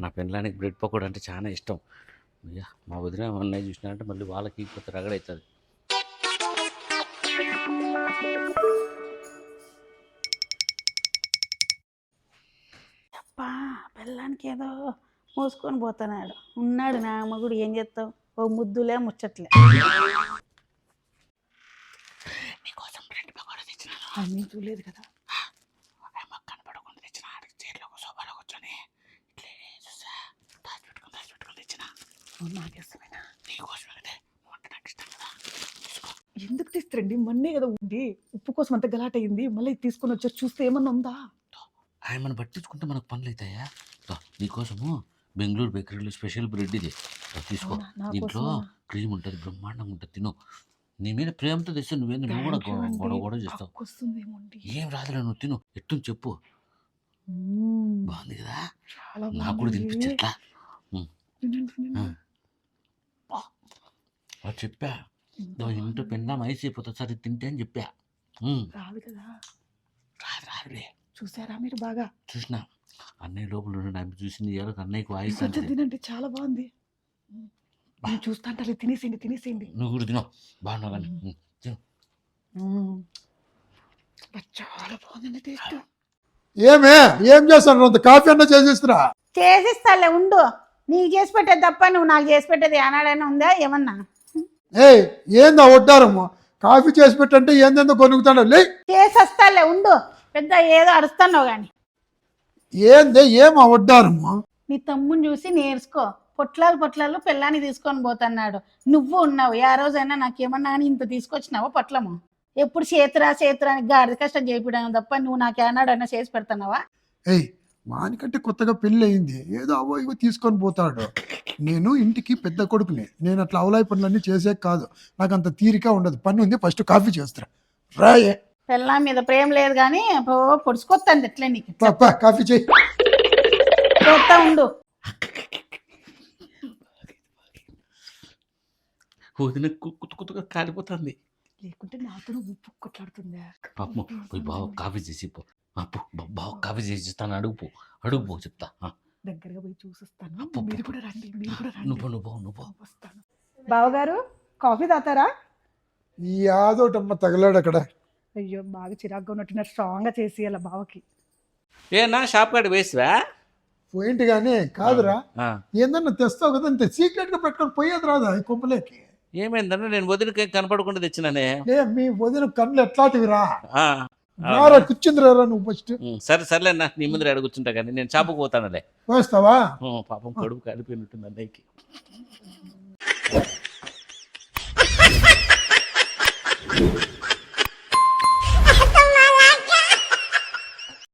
నా పెళ్ళానికి బ్రెడ్ పకోడా అంటే చాలా ఇష్టం. అయ్యా మా వదిన అన్నయ్య చూసినారంటే మళ్ళీ వాళ్ళకి ఇంకొక రగడవుతుంది. అప్పా పెళ్ళానికి ఏదో మోసుకొని పోతున్నాడు. ఉన్నాడు నా మగుడు, ఏం చేస్తావు? ఓ ముద్దులే ముచ్చట్లే. నీకోసం బ్రెడ్ పకోడా తెచ్చినాను. అన్నీ చూడలేదు కదా. కనపడకుండా తెచ్చిన చైర్లో సోఫాలో కూర్చొని ఇట్లే చూసా దాచిపెట్టుకుని తెచ్చిన. నాకేసమేనా? నీకోసమే వంట నాకు ఇష్టం కదా. ఎందుకు తీస్తారండి? మొన్నే కదా ఉంది, ఉప్పు కోసం అంత గలాట్ అయింది. మళ్ళీ తీసుకొని వచ్చారు, చూస్తే ఏమన్నా ఉందా? ఆయమను పట్టించుకుంటే మనకు పనులు అవుతాయా? నీకోసము బెంగళూరు బేకరీలో స్పెషల్ బ్రెడ్ ఇది తీసుకో. దీంట్లో క్రీమ్ ఉంటుంది, బ్రహ్మాండంగా ఉంటుంది, తిను. నీ మీద ప్రేమతో తెస్తే నువ్వు కూడా గొడవ చేస్తావు. ఏం రాదులే, నువ్వు తిను. ఎట్టు చెప్పు. బాగుంది కదా? నాకు కూడా తినిపించట్లా చెప్పా. ఇంట్లో పెన్నా మైస్ అయిపోతుంది, సరే తింటే అని చెప్పా. రాదు కదా. రాదులే. చూసారా మీరు? బాగా చూసినా. అన్నయ్య లోపల ఆమె చూసింది. అన్నయ్యకు వాయిస్ తినండి, చాలా బాగుంది. చూస్తా అంటే తినేసేయండి. నువ్వు కూడా తినవు, బాగున్నావు కానీ తిను. చాలా బాగుంది టేస్ట్. ఏం చేస్తాను? అంత కాఫీ అన్నా చేసిస్తురా? చేసిస్తాలే ఉండు. నీకు చేసి పెట్టేది తప్ప నువ్వు నాకు చేసి పెట్టేది ఏనాడైనా ఉందా ఏమన్నా? ఏందా ఒడ్డారము? కాఫీ చేసి పెట్టంటే ఏందేందో కొనుక్కుతాడు. చేసేస్తాలే ఉండు. పెద్ద ఏదో అరుస్తున్నావు కానీ. ఏమా ఒడ్డారము? నీ తమ్ముని చూసి నేర్చుకో. పొట్లాలు పిల్లాన్ని తీసుకొని పోతున్నాడు. నువ్వు ఉన్నావు. ఆ రోజైనా నాకేమన్నా అని ఇంత తీసుకొచ్చినావా పొట్లము? ఎప్పుడు చేతురా అని గాడిద కష్టం చేయించడం తప్ప నువ్వు నాకు ఏనాడైనా చేసి పెడుతున్నావా? మానికంటే కొత్తగా పెళ్ళి అయింది, ఏదో అవో ఇవో తీసుకొని పోతాడు. నేను ఇంటికి పెద్ద కొడుకుని, నేను అట్లా అవలాయి పనులన్నీ చేసే కాదు. నాకు అంత తీరిక ఉండదు. పని ఉంది, ఫస్ట్ కాఫీ చేస్తారా రాయే. పిల్ల మీద ప్రేమ లేదు కానీ పొడుచుకొస్తాను ఎట్లే నీకు. కాఫీ చేయి. చేస్తా ఉండు. వదిన కుతుకుతుగా కాలిపోతుంది. లేకుంటే నాతో ఉప్పు కొట్లాడుతుందా? పోయి బావ కాఫీ చేసి పో. బావ కాఫీ చేసి ఇస్తాను. అడుగు చెప్తా. దగ్గరగా పోయి చూసిస్తాను. మీరు కూడా రండి. నువ్వు వస్తాను. బావగారు కాఫీ తాతారా? యాదోటమ్మ తగలాడు అక్కడ. అయ్యో బాగా చిరాగ్గా ఉన్నట్టున్నారు. స్ట్రాంగ్ గా చేసి అలా బావకి. ఏనా షాప్ కాడ వేసివా? పోయింట్ గానీ కాదురా, ఏందన్నా తెస్తావు కదా, అంతే సీక్రెట్ గా పెట్టుకొని పోయేది రాదా ఈ కొంపలేకి? ఏమైందన్నా? నేను వదినకి కనపడకుండా తెచ్చినానే. మీ వదిన కళ్ళు ఎట్లాంటివిరా? కూర్చుందిరా నువ్వు ఫస్ట్. సరేలే అన్న, నీ ముందర ఎడ కూర్చుంటా కానీ నేను షాపుకు పోతానులే. వేస్తావా? పాపం కడుపు కాలిపోయినట్టుంది అన్నయ్యకి.